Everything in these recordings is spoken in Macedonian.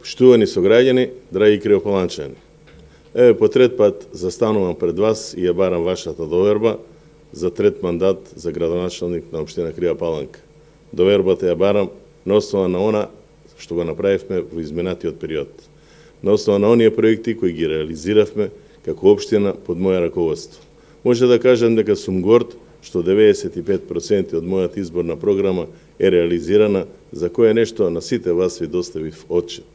Поштувани сограѓани, драги криопаланчани, еве по трет пат застанувам пред вас и ја барам вашата доверба за трет мандат за градоначалник на општина Крива Паланка. Довербата ја барам на основа на она што го направивме во изминатиот период. На основа на оние проекти кои ги реализиравме како општина под моја раководство. Може да кажам дека сум горд што 95% од мојата изборна програма е реализирана, за кое нешто на сите вас ви доставив отчет.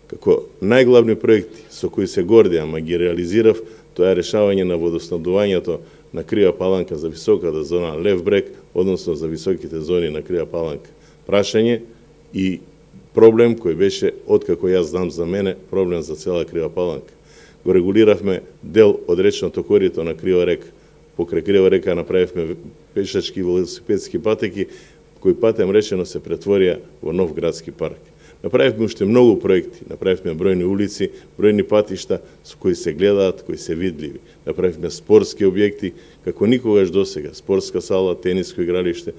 Како најглавни проекти со кои се гордеам, а ги реализирав, тоа е решавање на водоснабдувањето на Крива Паланка за високата зона Лев брег, односно за високите зони на Крива Паланка. Прашање и проблем кој беше, откако јас знам за мене, проблем за цела Крива Паланка. Го регулиравме дел од речното корито на Крива река. Покрај Крива река направивме пешачки и велосипедски патеки, кои патем речено се претворија во нов градски парк. Направивме уште многу проекти, направивме бројни улици, бројни патишта со кои се гледаат, кои се видливи. Направивме спортски објекти, како никогаш досега, спортска сала, тениско игралиште,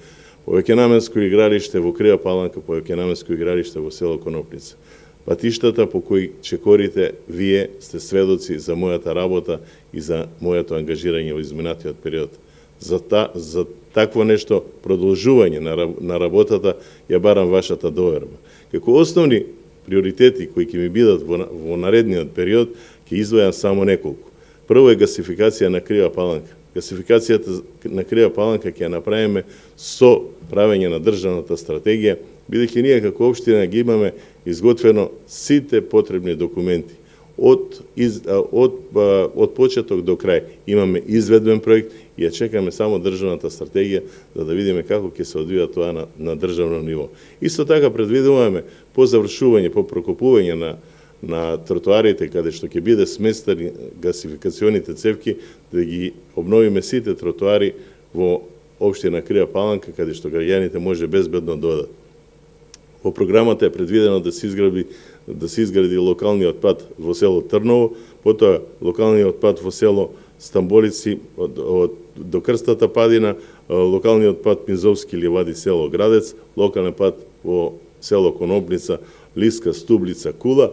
повеќенаменско игралиште во Крива Паланка, повеќенаменско игралиште во село Конопница. Патиштата по кои чекорите, вие сте сведоци за мојата работа и за моето ангажирање во изминатиот период. За такво нешто продолжување на работата ја барам вашата доверба. Како основни приоритети кои ќе ми бидат во наредниот период, ќе издвојам само неколку. Прво е гасификација на Крива Паланка. Гасификацијата на Крива Паланка ќе ја направиме со правење на државната стратегија, бидејќи ние како општина ги имаме изготвено сите потребни документи. Од почеток до крај имаме изведбен проект и ја чекаме само државната стратегија за да видиме како ќе се одвива тоа на државно ниво. Исто така предвидуваме по завршување, по прокопување на тротоарите каде што ќе биде сместени гасификационите цевки, да ги обновиме сите тротоари во општина Крива Паланка каде што граѓаните може безбедно да одат. Во програмата е предвидено да се изгради локалниот пат во село Трново, потоа локалниот пат во село Стамболици до Крстата падина, локалниот пат Мизовски ливади село Градец, локален пат во село Конопница, Лиска, Стублица, Кула,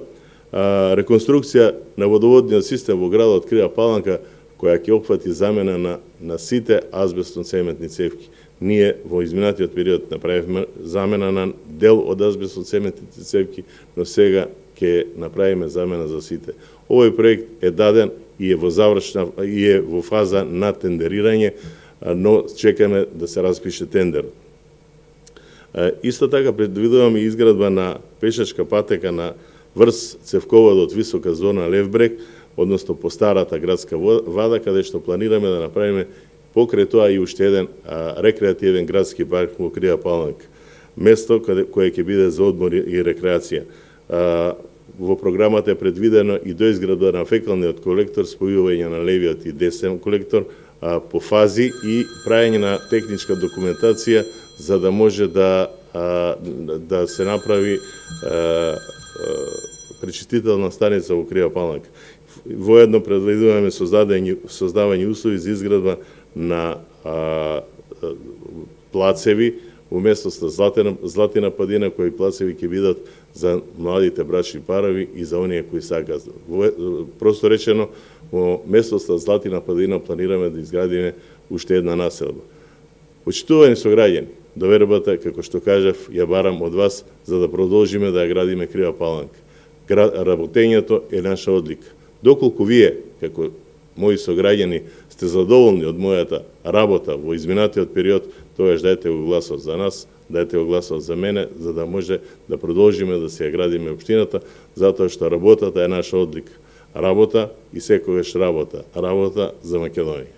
реконструкција на водоводниот систем во градот Крива Паланка, која ќе опфати замена на сите азбестно-цементни цевки. Ние во изминатиот период направивме замена на дел од азбестно-цементните цевки, но сега ќе направиме замена за сите. Овој проект е даден и е во фаза на тендерирање, но чекаме да се распише тендер. Исто така предвидуваме изградба на пешачка патека на врз цевководот висока зона Лев брег, односно по старата градска вада, каде што планираме да направиме покрај тоа и уште еден рекреативен градски парк во Крива Паланка. Место кое ќе биде за одмор и рекреација. Во програмата е предвидено и доизградба на фекалниот колектор, спојување на левиот и десен колектор по фази и праење на техничка документација за да може да се направи пречистителна станица во Крива Паланка. Воедно предвидуваме создавање услови за изградба на плацеви во местоста Златина падина, кои плацеви ќе бидат за младите брачни парови и за оние кои сакаат. Просто речено, во местоста Златина падина планираме да изградиме уште една населба. Почитувани сограѓани, довербата, како што кажав, ја барам од вас за да продолжиме да ја градиме Крива Паланка. Работењето е наша одлика. Доколку вие, како мои сограѓани, сте задоволни од мојата работа во изминатиот период, тогаш дајте го гласот за нас, дајте го гласот за мене, за да може да продолжиме да се ја градиме општината, затоа што работата е наша одлика. Работа и секогаш работа. Работа за Македонија.